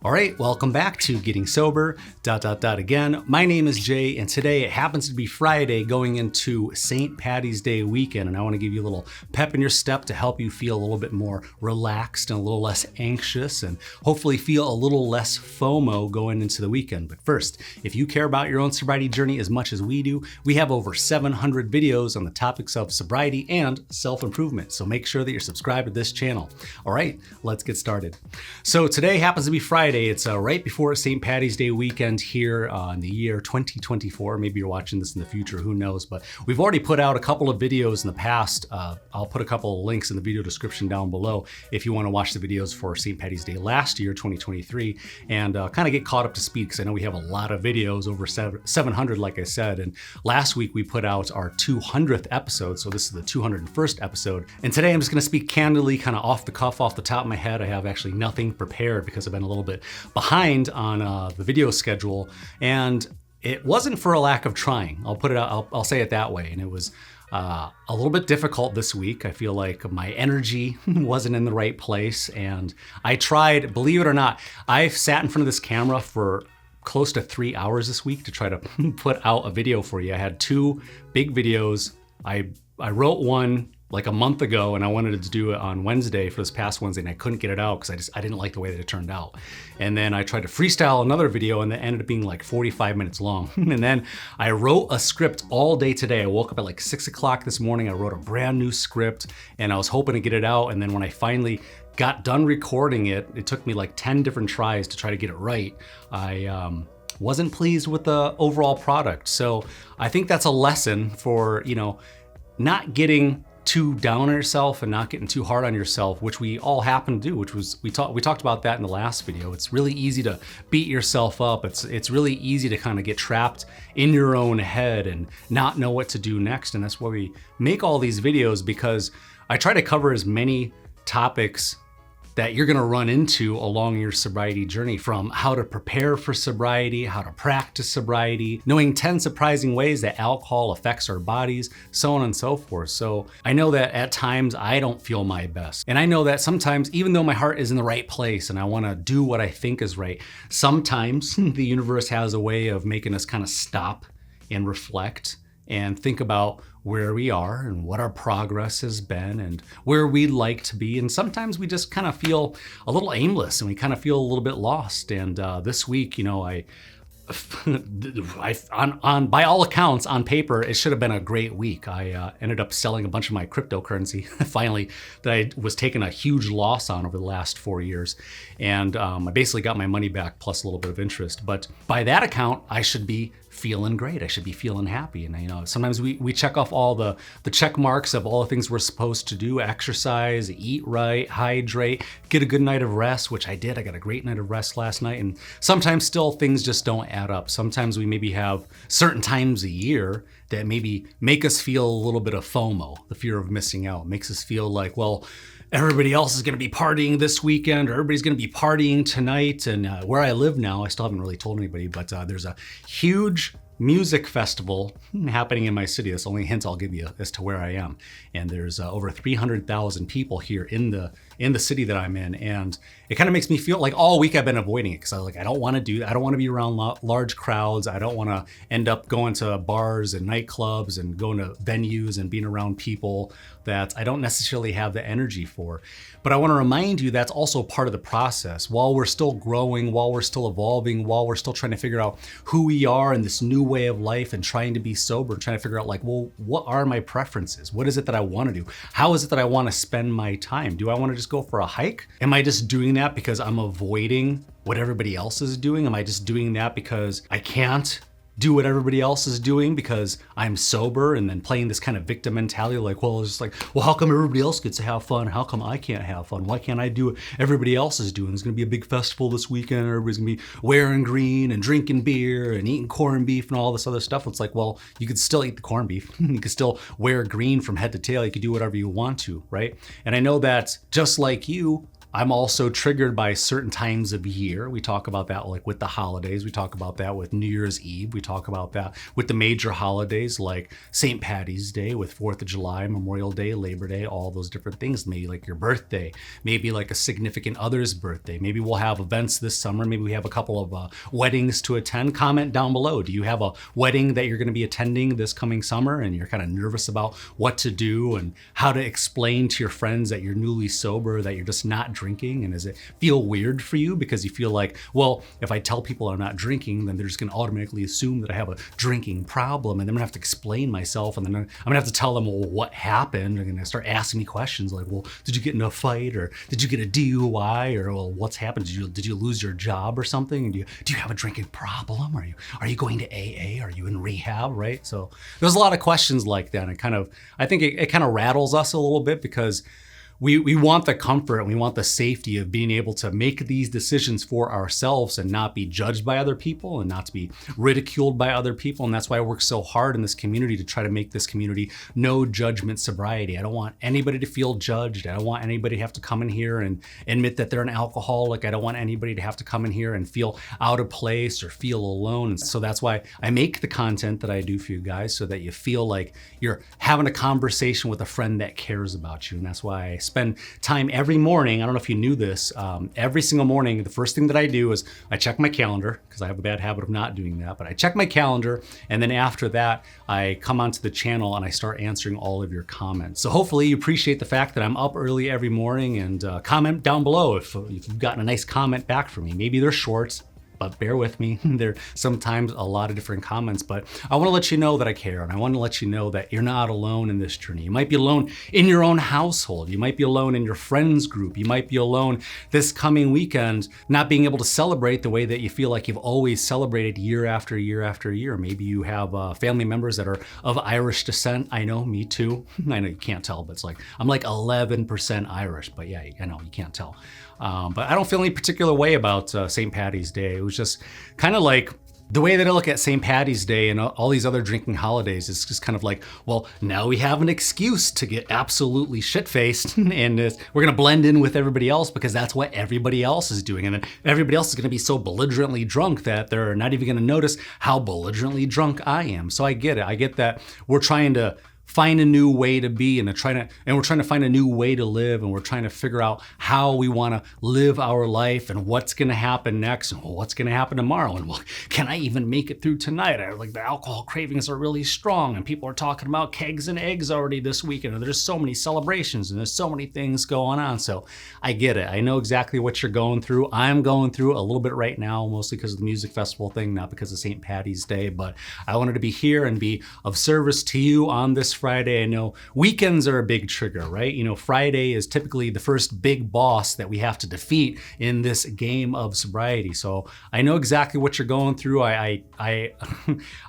All right, welcome back to Getting Sober, again. My name is Jay, and today it happens to be Friday going into St. Paddy's Day weekend, and I want to give you a little pep in your step to help you feel a little bit more relaxed and a little less anxious, and hopefully feel a little less FOMO going into the weekend. But first, if you care about your own sobriety journey as much as we do, we have over 700 videos on the topics of sobriety and self-improvement, so make sure that you're subscribed to this channel. All right, let's get started. So today happens to be Friday. It's right before St. Paddy's Day weekend here in the year 2024. Maybe you're watching this in the future, who knows? But we've already put out a couple of videos in the past. I'll put a couple of links in the video description down below if you want to watch the videos for St. Paddy's Day last year, 2023, and kind of get caught up to speed, because I know we have a lot of videos, over 700, like I said. And last week we put out our 200th episode, so this is the 201st episode. And today I'm just going to speak candidly, kind of off the cuff, off the top of my head. I have actually nothing prepared because I've been a little bit behind on the video schedule, and it wasn't for a lack of trying. I'll put it out, I'll say it that way. And it was a little bit difficult this week. I feel like my energy wasn't in the right place, and I tried, believe it or not, I've sat in front of this camera for close to 3 hours this week to try to put out a video for you. I had two big videos. I wrote one like a month ago, and I wanted to do it on Wednesday, for this past Wednesday, and I couldn't get it out because I didn't like the way that it turned out. And then I tried to freestyle another video, and that ended up being like 45 minutes long. And then I wrote a script all day today. I woke up at like 6 o'clock this morning. I wrote a brand new script, and I was hoping to get it out. And then when I finally got done recording it, it took me like 10 different tries to try to get it right. I wasn't pleased with the overall product. So I think that's a lesson for, not getting too down on yourself and not getting too hard on yourself, which we all happen to do, which was, we talked about that in the last video. It's really easy to beat yourself up. It's really easy to kind of get trapped in your own head and not know what to do next. And that's why we make all these videos, because I try to cover as many topics that you're gonna run into along your sobriety journey, from how to prepare for sobriety, how to practice sobriety, knowing 10 surprising ways that alcohol affects our bodies, so on and so forth. So I know that at times I don't feel my best. And I know that sometimes, even though my heart is in the right place and I wanna do what I think is right, sometimes the universe has a way of making us kind of stop and reflect and think about where we are and what our progress has been and where we'd like to be. And sometimes we just kind of feel a little aimless and we kind of feel a little bit lost. And this week, by all accounts, on paper, it should have been a great week. I ended up selling a bunch of my cryptocurrency finally, that I was taking a huge loss on over the last 4 years. And I basically got my money back plus a little bit of interest. But by that account, I should be feeling great. I should be feeling happy. And sometimes we check off all the check marks of all the things we're supposed to do: exercise, eat right, hydrate, get a good night of rest, which I did. I got a great night of rest last night. And sometimes still things just don't add up. Sometimes we maybe have certain times a year that maybe make us feel a little bit of FOMO, the fear of missing out. Makes us feel like, well, everybody else is going to be partying this weekend, or everybody's going to be partying tonight. And where I live now, I still haven't really told anybody, but there's a huge music festival happening in my city. That's the only hint I'll give you as to where I am. And there's over 300,000 people here in the city that I'm in. And it kind of makes me feel like all week I've been avoiding it, because I don't want to do that. I don't want to be around large crowds. I don't want to end up going to bars and nightclubs and going to venues and being around people that I don't necessarily have the energy for. But I want to remind you that's also part of the process. While we're still growing, while we're still evolving, while we're still trying to figure out who we are in this new way of life and trying to be sober, trying to figure out, like, well, what are my preferences? What is it that I want to do? How is it that I want to spend my time? Do I want to just go for a hike? Am I just doing that because I'm avoiding what everybody else is doing? Am I just doing that because I can't do what everybody else is doing because I'm sober, and then playing this kind of victim mentality, like, well, it's just like, well, how come everybody else gets to have fun? How come I can't have fun? Why can't I do what everybody else is doing? There's gonna be a big festival this weekend, everybody's gonna be wearing green and drinking beer and eating corned beef and all this other stuff. It's like, well, you could still eat the corned beef. You could still wear green from head to tail. You could do whatever you want to, right? And I know that just like you, I'm also triggered by certain times of year. We talk about that like with the holidays. We talk about that with New Year's Eve. We talk about that with the major holidays like St. Paddy's Day, with 4th of July, Memorial Day, Labor Day, all those different things. Maybe like your birthday, maybe like a significant other's birthday. Maybe we'll have events this summer. Maybe we have a couple of weddings to attend. Comment down below. Do you have a wedding that you're going to be attending this coming summer and you're kind of nervous about what to do and how to explain to your friends that you're newly sober, that you're just not drinking? And does it feel weird for you because you feel like, well, if I tell people I'm not drinking, then they're just going to automatically assume that I have a drinking problem, and then I'm going to have to explain myself, and then I'm going to have to tell them, well, what happened? They're going to start asking me questions like, well, did you get in a fight, or did you get a DUI, or well, what's happened? Did you lose your job or something? And do you have a drinking problem? Are you going to AA? Are you in rehab? Right? So there's a lot of questions like that. And I think it kind of rattles us a little bit because we want the comfort and we want the safety of being able to make these decisions for ourselves and not be judged by other people and not to be ridiculed by other people. And that's why I work so hard in this community to try to make this community no judgment sobriety. I don't want anybody to feel judged. I don't want anybody to have to come in here and admit that they're an alcoholic. I don't want anybody to have to come in here and feel out of place or feel alone. And so that's why I make the content that I do for you guys, so that you feel like you're having a conversation with a friend that cares about you. And that's why I spend time every morning. I don't know if you knew this. Every single morning, the first thing that I do is I check my calendar, because I have a bad habit of not doing that. But I check my calendar, and then after that, I come onto the channel and I start answering all of your comments. So hopefully you appreciate the fact that I'm up early every morning, and comment down below if you've gotten a nice comment back from me. Maybe they're short, but bear with me. There are sometimes a lot of different comments, but I want to let you know that I care, and I want to let you know that you're not alone in this journey. You might be alone in your own household. You might be alone in your friends group. You might be alone this coming weekend, not being able to celebrate the way that you feel like you've always celebrated year after year after year. Maybe you have family members that are of Irish descent. I know, me too. I know you can't tell, but it's like, I'm like 11% Irish, but yeah, I know you can't tell. But I don't feel any particular way about St. Paddy's Day. It was just kind of like the way that I look at St. Paddy's Day and all these other drinking holidays is just kind of like, well, now we have an excuse to get absolutely shit-faced and we're going to blend in with everybody else because that's what everybody else is doing. And then everybody else is going to be so belligerently drunk that they're not even going to notice how belligerently drunk I am. So I get it. I get that we're trying to find a new way to be, and we're trying to find a new way to live, and we're trying to figure out how we want to live our life and what's going to happen next, and what's going to happen tomorrow, and well, can I even make it through tonight? Like the alcohol cravings are really strong, and people are talking about kegs and eggs already this weekend, and there's so many celebrations and there's so many things going on. So I get it. I know exactly what you're going through. I'm going through a little bit right now, mostly because of the music festival thing, not because of St. Paddy's Day, but I wanted to be here and be of service to you on this Friday. I know weekends are a big trigger, right? You know, Friday is typically the first big boss that we have to defeat in this game of sobriety. So I know exactly what you're going through. I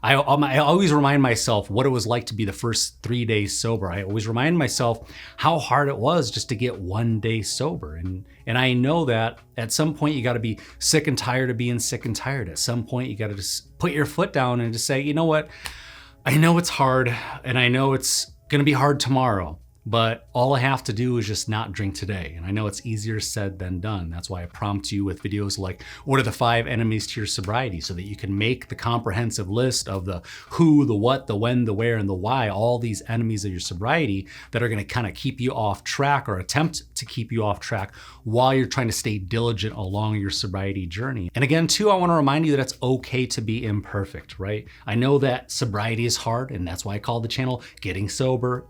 always remind myself what it was like to be the first 3 days sober. I always remind myself how hard it was just to get 1 day sober. And I know that at some point you got to be sick and tired of being sick and tired. At some point you got to just put your foot down and just say, you know what? I know it's hard, and I know it's going to be hard tomorrow, but all I have to do is just not drink today. And I know it's easier said than done. That's why I prompt you with videos like, what are the 5 enemies to your sobriety? So that you can make the comprehensive list of the who, the what, the when, the where, and the why, all these enemies of your sobriety that are going to kind of keep you off track or attempt to keep you off track while you're trying to stay diligent along your sobriety journey. And again, too, I want to remind you that it's okay to be imperfect, right? I know that sobriety is hard, and that's why I call the channel Getting Sober ...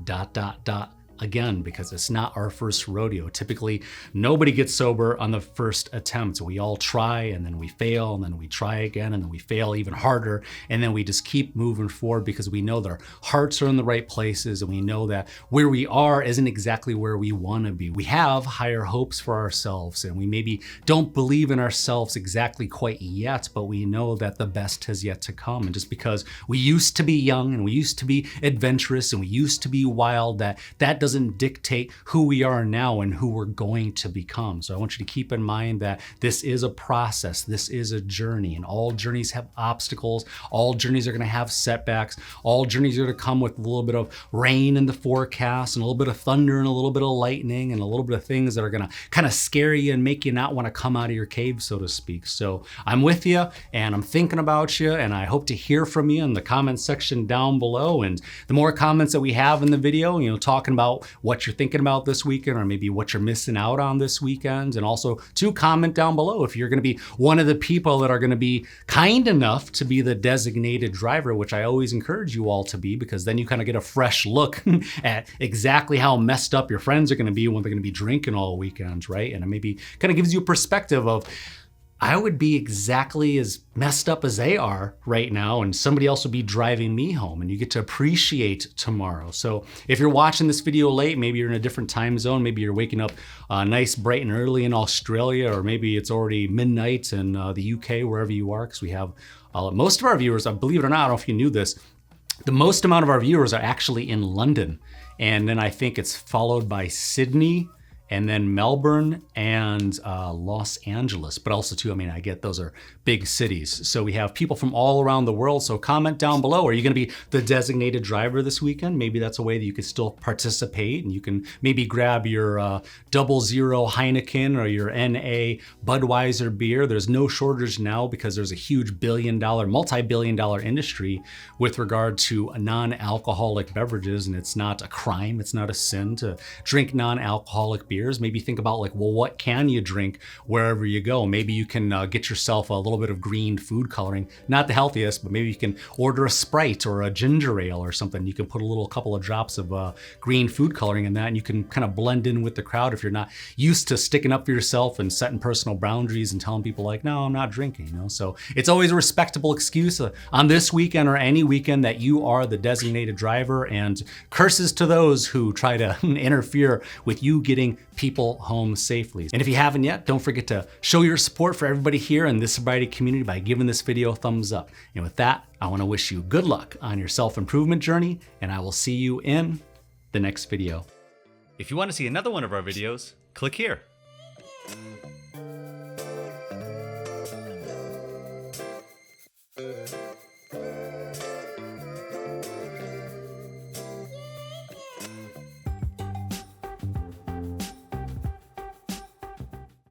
Again, because it's not our first rodeo. Typically, nobody gets sober on the first attempt. We all try, and then we fail, and then we try again, and then we fail even harder, and then we just keep moving forward because we know that our hearts are in the right places, and we know that where we are isn't exactly where we want to be. We have higher hopes for ourselves, and we maybe don't believe in ourselves exactly quite yet, but we know that the best has yet to come. And just because we used to be young, and we used to be adventurous, and we used to be wild, that doesn't dictate who we are now and who we're going to become. So I want you to keep in mind that this is a process, this is a journey, and all journeys have obstacles, all journeys are gonna have setbacks, all journeys are gonna come with a little bit of rain in the forecast and a little bit of thunder and a little bit of lightning and a little bit of things that are gonna kind of scare you and make you not wanna come out of your cave, so to speak. So I'm with you and I'm thinking about you, and I hope to hear from you in the comment section down below. And the more comments that we have in the video, talking about what you're thinking about this weekend or maybe what you're missing out on this weekend. And also to comment down below if you're gonna be one of the people that are gonna be kind enough to be the designated driver, which I always encourage you all to be, because then you kind of get a fresh look at exactly how messed up your friends are gonna be when they're gonna be drinking all weekend, right? And it maybe kind of gives you a perspective of, I would be exactly as messed up as they are right now, and somebody else would be driving me home, and you get to appreciate tomorrow. So if you're watching this video late, maybe you're in a different time zone, maybe you're waking up nice, bright and early in Australia, or maybe it's already midnight in the UK, wherever you are, because we have most of our viewers, believe it or not, I don't know if you knew this, the most amount of our viewers are actually in London. And then I think it's followed by Sydney, and then Melbourne and Los Angeles. But also too, I get those are big cities. So we have people from all around the world. So comment down below, are you gonna be the designated driver this weekend? Maybe that's a way that you could still participate, and you can maybe grab your 00 Heineken or your NA Budweiser beer. There's no shortage now because there's a huge multi-billion-dollar industry with regard to non-alcoholic beverages, and it's not a crime, it's not a sin to drink non-alcoholic beer. Maybe think about what can you drink wherever you go? Maybe you can get yourself a little bit of green food coloring, not the healthiest, but maybe you can order a Sprite or a ginger ale or something. You can put a couple of drops of green food coloring in that, and you can kind of blend in with the crowd if you're not used to sticking up for yourself and setting personal boundaries and telling people no, I'm not drinking, So it's always a respectable excuse on this weekend or any weekend that you are the designated driver, and curses to those who try to interfere with you getting people home safely. And if you haven't yet, don't forget to show your support for everybody here in this sobriety community by giving this video a thumbs up. And with that, I want to wish you good luck on your self-improvement journey, and I will see you in the next video. If you want to see another one of our videos, click here.